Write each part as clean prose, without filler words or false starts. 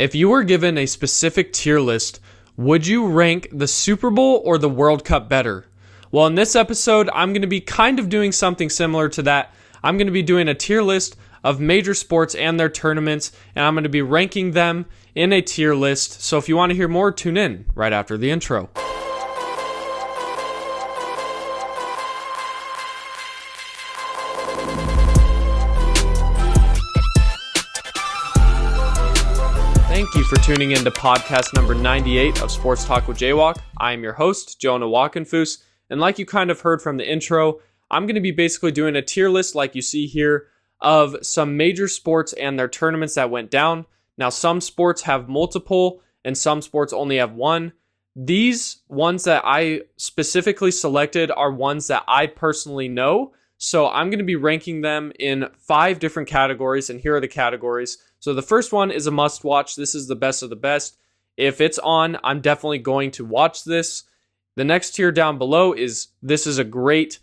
If you were given a specific tier list, would you rank the Super Bowl or the World Cup better? Well, in this episode, I'm going to be kind of doing something similar to that. I'm going to be doing a tier list of major sports and their tournaments, and I'm going to be ranking them in a tier list. So if you want to hear more, tune in right after the intro. Thank you for tuning in to podcast number 98 of Sports Talk with JWock. I am your host, Jonah Walkenfoos, and like you kind of heard from the intro, I'm going to be basically doing a tier list like you see here of some major sports and their tournaments that went down. Now, some sports have multiple and some sports only have one. These ones that I specifically selected are ones that I personally know. So I'm going to be ranking them in 5 different categories, and here are the categories. So the first one is a must watch. This is the best of the best. If it's on, I'm definitely going to watch this. The next tier down below is this is a great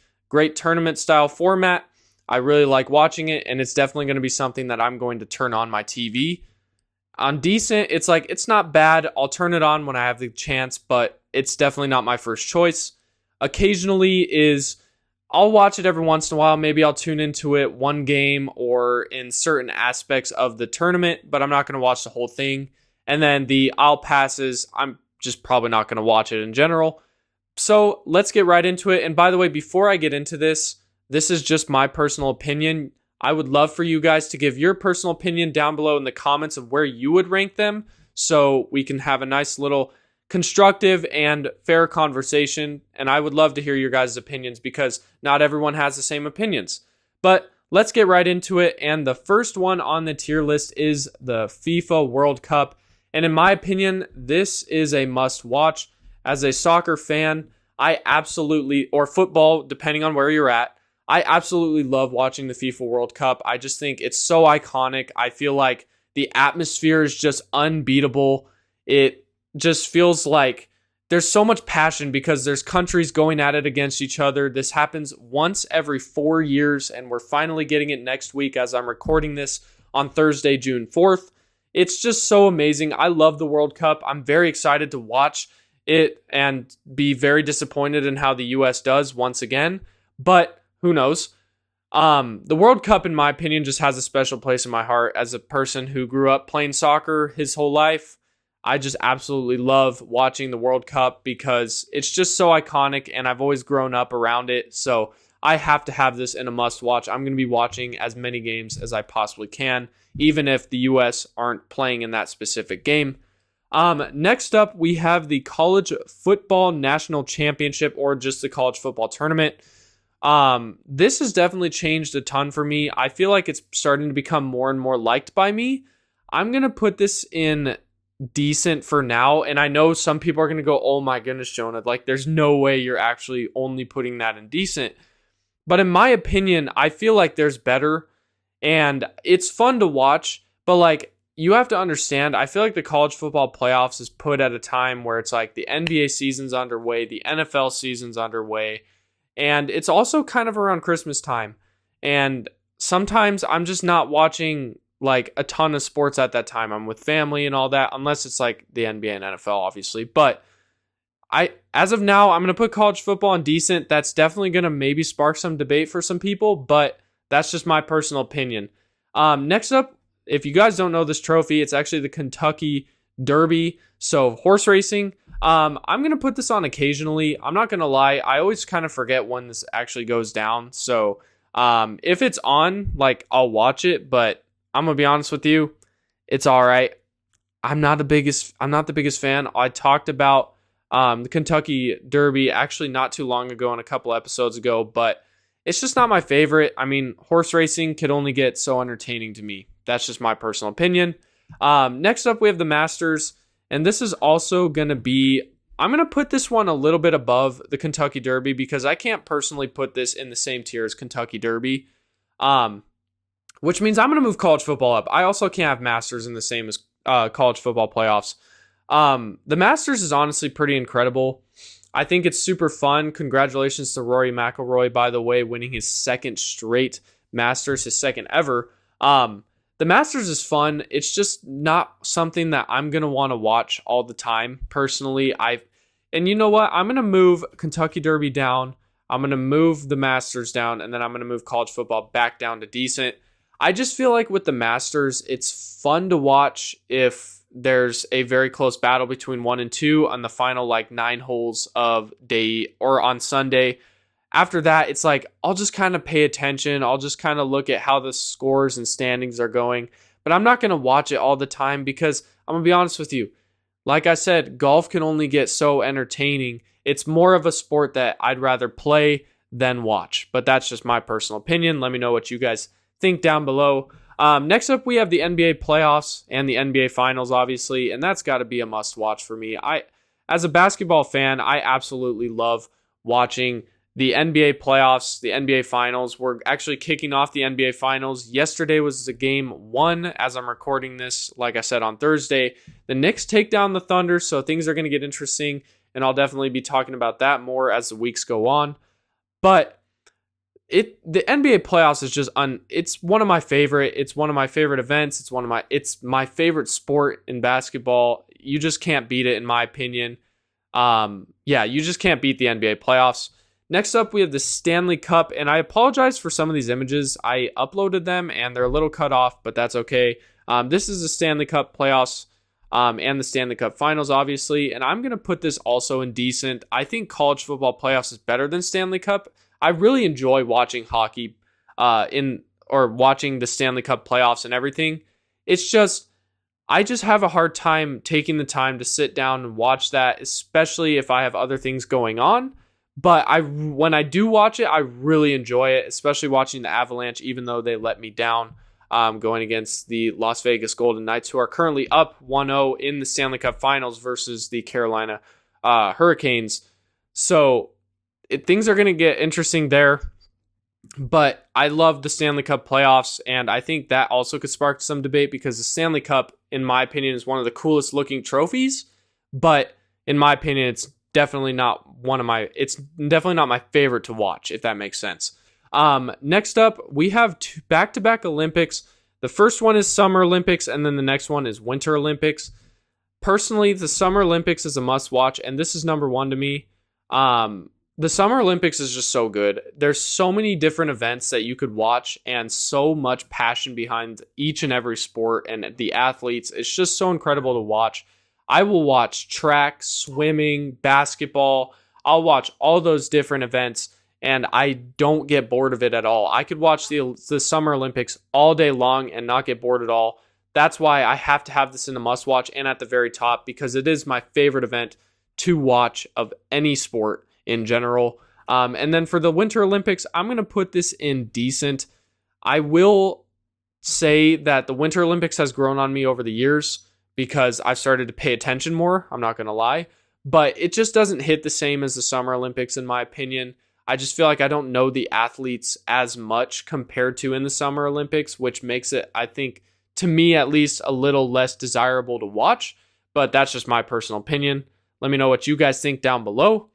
tournament style format. I really like watching it, and it's definitely going to be something that I'm going to turn on my TV. On decent, it's not bad. I'll turn it on when I have the chance, but it's definitely not my first choice. Occasionally I'll watch it every once in a while. Maybe I'll tune into it one game or in certain aspects of the tournament, but I'm not going to watch the whole thing. And then the I'll passes, I'm just probably not going to watch it in general. So let's get right into it. And by the way, before I get into this is just my personal opinion. I would love for you guys to give your personal opinion down below in the comments of where you would rank them, so we can have a nice little constructive and fair conversation. And I would love to hear your guys' opinions because not everyone has the same opinions. But let's get right into it. And the first one on the tier list is the FIFA World Cup. And in my opinion, this is a must watch. As a soccer fan, or football, depending on where you're at, I absolutely love watching the FIFA World Cup. I just think it's so iconic. I feel like the atmosphere is just unbeatable. It just feels like there's so much passion because there's countries going at it against each other. This happens once every 4 years, and we're finally getting it next week as I'm recording this on Thursday, June 4th. It's just so amazing. I love the World Cup. I'm very excited to watch it and be very disappointed in how the U.S. does once again, but who knows? The World Cup, in my opinion, just has a special place in my heart. As a person who grew up playing soccer his whole life, I just absolutely love watching the World Cup because it's just so iconic, and I've always grown up around it. So I have to have this in a must watch. I'm going to be watching as many games as I possibly can, even if the U.S. aren't playing in that specific game. Next up, we have the College Football National Championship, or just the College Football Tournament. This has definitely changed a ton for me. I feel like it's starting to become more and more liked by me. I'm going to put this in decent for now. And I know some people are going to go, oh my goodness, Jonah, like there's no way you're actually only putting that in decent. But in my opinion, I feel like there's better, and it's fun to watch, but like you have to understand, I feel like the college football playoffs is put at a time where it's like the NBA season's underway, the NFL season's underway, and it's also kind of around Christmas time. And sometimes I'm just not watching like a ton of sports at that time. I'm with family and all that, unless it's like the NBA and NFL, obviously. But as of now, I'm going to put college football in decent. That's definitely going to maybe spark some debate for some people, but that's just my personal opinion. Next up, if you guys don't know this trophy, it's actually the Kentucky Derby. So horse racing. I'm going to put this on occasionally. I'm not going to lie. I always kind of forget when this actually goes down. So if it's on, like I'll watch it, but I'm going to be honest with you, it's all right. I'm not the biggest fan. I talked about the Kentucky Derby actually not too long ago and a couple episodes ago, but it's just not my favorite. I mean, horse racing could only get so entertaining to me. That's just my personal opinion. Next up, we have the Masters, and this is also going to be, I'm going to put this one a little bit above the Kentucky Derby because I can't personally put this in the same tier as Kentucky Derby, which means I'm going to move college football up. I also can't have Masters in the same as college football playoffs. The Masters is honestly pretty incredible. I think it's super fun. Congratulations to Rory McIlroy, by the way, winning his second straight Masters, his second ever. the Masters is fun. It's just not something that I'm going to want to watch all the time. Personally, and you know what? I'm going to move Kentucky Derby down. I'm going to move the Masters down, and then I'm going to move college football back down to decent. I just feel like with the Masters, it's fun to watch if there's a very close battle between 1 and 2 on the final 9 holes of day or on Sunday. After that, it's I'll just kind of pay attention. I'll just kind of look at how the scores and standings are going. But I'm not going to watch it all the time because I'm going to be honest with you. Like I said, golf can only get so entertaining. It's more of a sport that I'd rather play than watch. But that's just my personal opinion. Let me know what you guys think down below. Next up, we have the NBA playoffs and the NBA finals, obviously. And that's got to be a must watch for me. As a basketball fan, I absolutely love watching the NBA playoffs, the NBA finals. We're actually kicking off the NBA finals. Yesterday was the game 1 as I'm recording this, like I said, on Thursday. The Knicks take down the Thunder, so things are going to get interesting, and I'll definitely be talking about that more as the weeks go on. But the NBA playoffs is just it's one of my favorite. It's one of my favorite events. It's my favorite sport in basketball. You just can't beat it, in my opinion. You just can't beat the NBA playoffs. Next up, we have the Stanley Cup, and I apologize for some of these images. I uploaded them, and they're a little cut off, but that's okay. This is the Stanley Cup playoffs and the Stanley Cup finals, obviously, and I'm going to put this also in decent. I think college football playoffs is better than Stanley Cup. I really enjoy watching hockey watching the Stanley Cup playoffs and everything. It's just, I just have a hard time taking the time to sit down and watch that, especially if I have other things going on. But when I do watch it, I really enjoy it, especially watching the Avalanche, even though they let me down going against the Las Vegas Golden Knights, who are currently up 1-0 in the Stanley Cup Finals versus the Carolina Hurricanes. So things are going to get interesting there. But I love the Stanley Cup playoffs, and I think that also could spark some debate because the Stanley Cup, in my opinion, is one of the coolest looking trophies. But in my opinion, it's definitely not my favorite to watch, if that makes sense. Next up, we have 2 back-to-back Olympics. The first one is Summer Olympics, and then the next one is Winter Olympics. Personally, the Summer Olympics is a must-watch, and this is number 1 to me. The Summer Olympics is just so good. There's so many different events that you could watch, and so much passion behind each and every sport and the athletes. It's just so incredible to watch. I will watch track, swimming, basketball. I'll watch all those different events, and I don't get bored of it at all. I could watch the Summer Olympics all day long and not get bored at all. That's why I have to have this in a must-watch and at the very top, because it is my favorite event to watch of any sport in general. And then for the Winter Olympics, I'm going to put this in decent. I will say that the Winter Olympics has grown on me over the years, because I've started to pay attention more, I'm not going to lie. But it just doesn't hit the same as the Summer Olympics, in my opinion. I just feel like I don't know the athletes as much compared to in the Summer Olympics, which makes it, I think, to me at least, a little less desirable to watch. But that's just my personal opinion. Let me know what you guys think down below.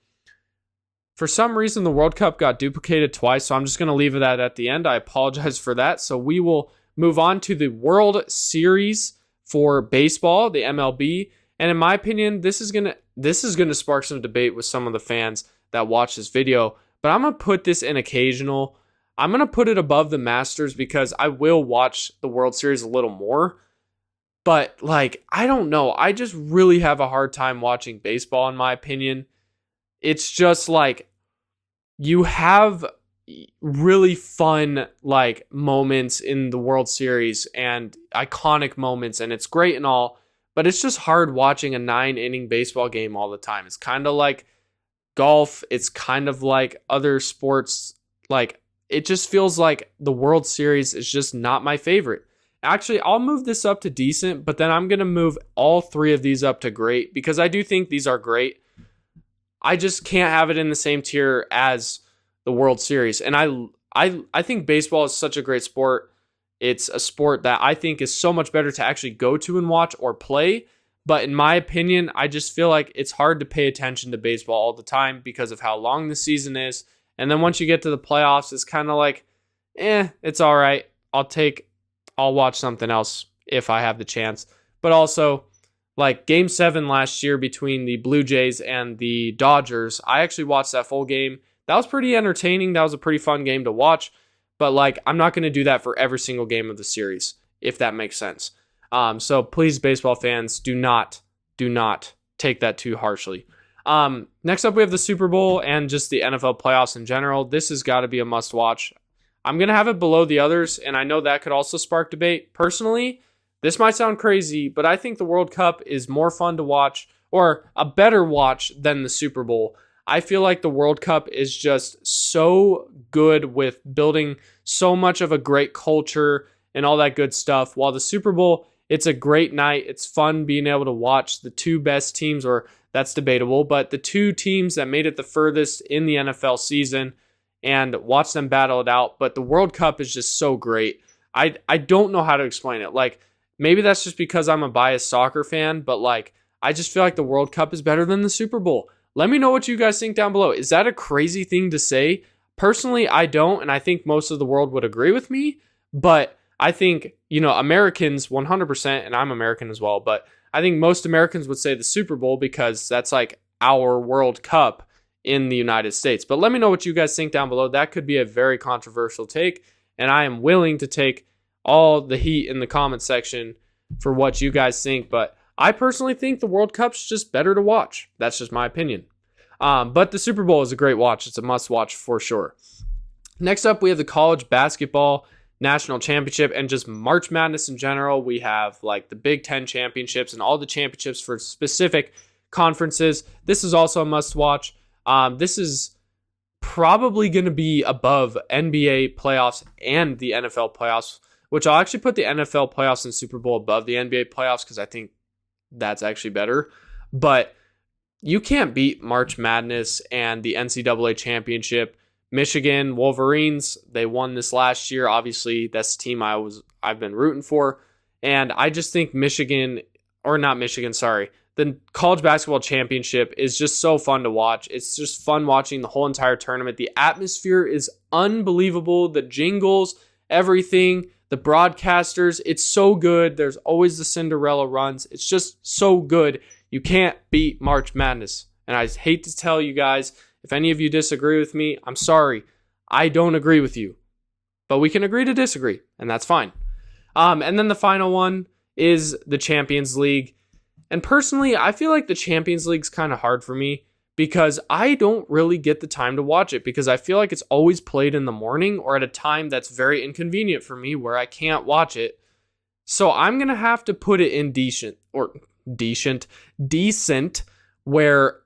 For some reason, the World Cup got duplicated twice, so I'm just going to leave that at the end. I apologize for that. So we will move on to the World Series for baseball, the MLB, and in my opinion, this is gonna spark some debate with some of the fans that watch this video. But I'm gonna put this in occasional. I'm gonna put it above the Masters because I will watch the World Series a little more. But I don't know. I just really have a hard time watching baseball, in my opinion. It's just you have really fun moments in the World Series and iconic moments, and it's great and all, but it's just hard watching a 9-inning baseball game all the time. It's kind of like golf. It's kind of like other sports. It just feels like the World Series is just not my favorite. Actually, I'll move this up to decent, but then I'm going to move all 3 of these up to great because I do think these are great. I just can't have it in the same tier as the World Series. And I think baseball is such a great sport. It's a sport that I think is so much better to actually go to and watch or play. But in my opinion, I just feel like it's hard to pay attention to baseball all the time because of how long the season is. And then once you get to the playoffs, it's kind of it's all right. I'll watch something else if I have the chance. But also, like Game 7 last year between the Blue Jays and the Dodgers, I actually watched that full game. That was pretty entertaining. That was a pretty fun game to watch. But like, I'm not going to do that for every single game of the series, if that makes sense. So please, baseball fans, do not take that too harshly. Next up, we have the Super Bowl and just the NFL playoffs in general. This has got to be a must watch. I'm going to have it below the others, and I know that could also spark debate. Personally, this might sound crazy, but I think the World Cup is more fun to watch, or a better watch, than the Super Bowl. I feel like the World Cup is just so good with building so much of a great culture and all that good stuff. While the Super Bowl, it's a great night. It's fun being able to watch the two best teams, or that's debatable, but the two teams that made it the furthest in the NFL season, and watch them battle it out. But the World Cup is just so great. I don't know how to explain it. Like, maybe that's just because I'm a biased soccer fan, but like, I just feel like the World Cup is better than the Super Bowl. Let me know what you guys think down below. Is that a crazy thing to say? Personally, I don't, and I think most of the world would agree with me, but I think, Americans 100%, and I'm American as well, but I think most Americans would say the Super Bowl because that's like our World Cup in the United States. But let me know what you guys think down below. That could be a very controversial take, and I am willing to take all the heat in the comment section for what you guys think. But I personally think the World Cup's just better to watch. That's just my opinion. But the Super Bowl is a great watch. It's a must watch for sure. Next up, we have the college basketball national championship and just March Madness in general. We have like the Big Ten championships and all the championships for specific conferences. This is also a must watch. This is probably going to be above NBA playoffs and the NFL playoffs, which I'll actually put the NFL playoffs and Super Bowl above the NBA playoffs because I think that's actually better. But you can't beat March Madness and the NCAA championship. Michigan Wolverines, they won this last year. Obviously, that's the team I've been rooting for. And I just think the college basketball championship is just so fun to watch. It's just fun watching the whole entire tournament. The atmosphere is unbelievable. The jingles, everything, the broadcasters, it's so good. There's always the Cinderella runs. It's just so good. You can't beat March Madness. And I hate to tell you guys, if any of you disagree with me, I'm sorry. I don't agree with you. But we can agree to disagree, and that's fine. And then the final one is the Champions League. And personally, I feel like the Champions League's kind of hard for me because I don't really get the time to watch it because I feel like it's always played in the morning or at a time that's very inconvenient for me where I can't watch it. So I'm going to have to put it in decent, where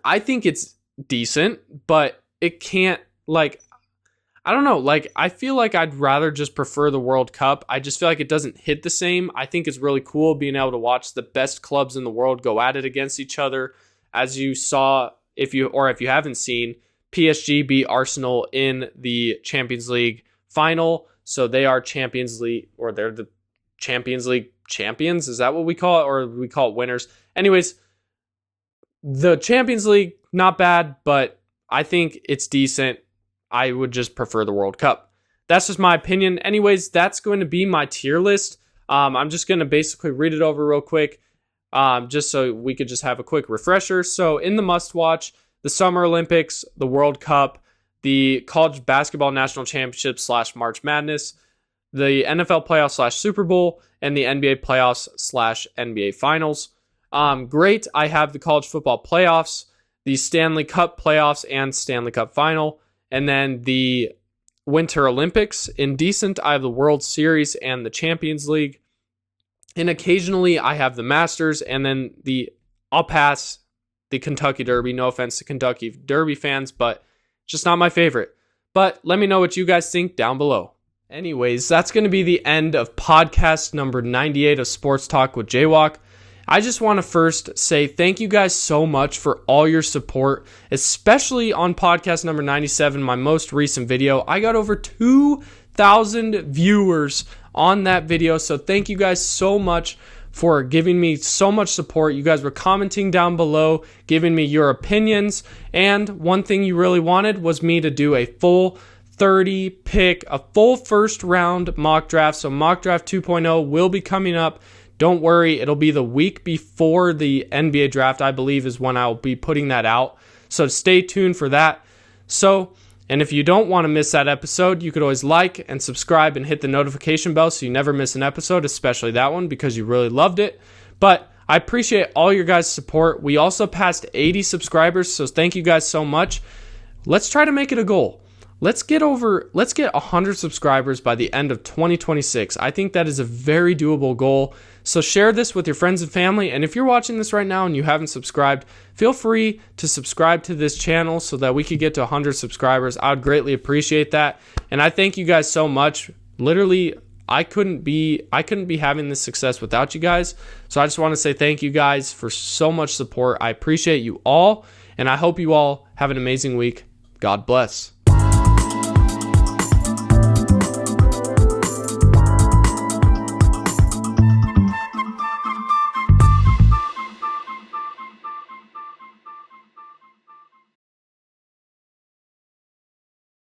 I think it's decent, but it can't, I don't know, I feel like I'd rather just prefer the World Cup. I just feel like it doesn't hit the same. I think it's really cool being able to watch the best clubs in the world go at it against each other. As you saw, if you haven't seen, PSG beat Arsenal in the Champions League final. So they are Champions League, or they're the Champions League champions. Is that what we call it? Or we call it winners? Anyways, the Champions League, not bad, but I think it's decent. I would just prefer the World Cup. That's just my opinion. Anyways, that's going to be my tier list. I'm just going to basically read it over real quick, just so we could just have a quick refresher. So in the must-watch, the Summer Olympics, the World Cup, the College Basketball National Championship / March Madness, the NFL Playoffs / Super Bowl, and the NBA Playoffs / NBA Finals. Great. I have the College Football Playoffs, the Stanley Cup Playoffs and Stanley Cup Final, and then the Winter Olympics. In decent, I have the World Series and the Champions League. And occasionally I have the Masters, and then I'll pass the Kentucky Derby. No offense to Kentucky Derby fans, but just not my favorite. But let me know what you guys think down below. Anyways, that's going to be the end of podcast number 98 of Sports Talk with JWock. I just want to first say thank you guys so much for all your support, especially on podcast number 97, my most recent video. I got over 2,000 viewers on that video, so thank you guys so much for giving me so much support. You guys were commenting down below, giving me your opinions, and one thing you really wanted was me to do a full 30 pick, a full first round mock draft. So mock draft 2.0 will be coming up. Don't worry, it'll be the week before the NBA draft, I believe, is when I'll be putting that out. So stay tuned for that. And if you don't want to miss that episode, you could always like and subscribe and hit the notification bell so you never miss an episode, especially that one because you really loved it. But I appreciate all your guys' support. We also passed 80 subscribers, so thank you guys so much. Let's try to make it a goal. Let's get 100 subscribers by the end of 2026. I think that is a very doable goal. So share this with your friends and family. And if you're watching this right now and you haven't subscribed, feel free to subscribe to this channel so that we could get to 100 subscribers. I would greatly appreciate that. And I thank you guys so much. Literally, I couldn't be having this success without you guys. So I just want to say thank you guys for so much support. I appreciate you all. And I hope you all have an amazing week. God bless.